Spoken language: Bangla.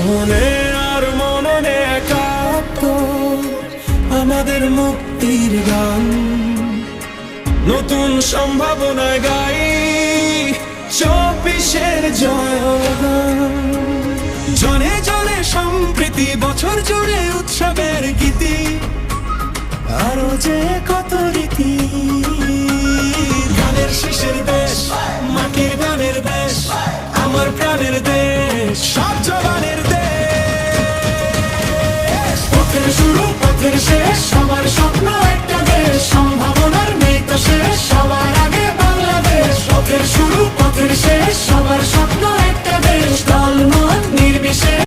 মনে আর মননে কাঁপত আমাদের মুক্তির গান, নতুন সম্ভাবনায় গাই 24-এর জয়গান। জনে জনে সম্প্রীতি, বছর জুড়ে উৎসবের গীতি, আরো যে কত রীতি। গানের শেষের দেশ, মাটির গানের দেশ, আমার প্রাণের দেশ, সব জবানের দেশ। পথের শুরু পথের শেষ, সবার স্বপ্ন একটা দেশ, সম্ভাবনার নেই তো শেষ, সবার আগে বাংলাদেশ। পথের শুরু পথের শেষ, সবার স্বপ্ন একটা দেশ, দল মত নির্বিশেষ,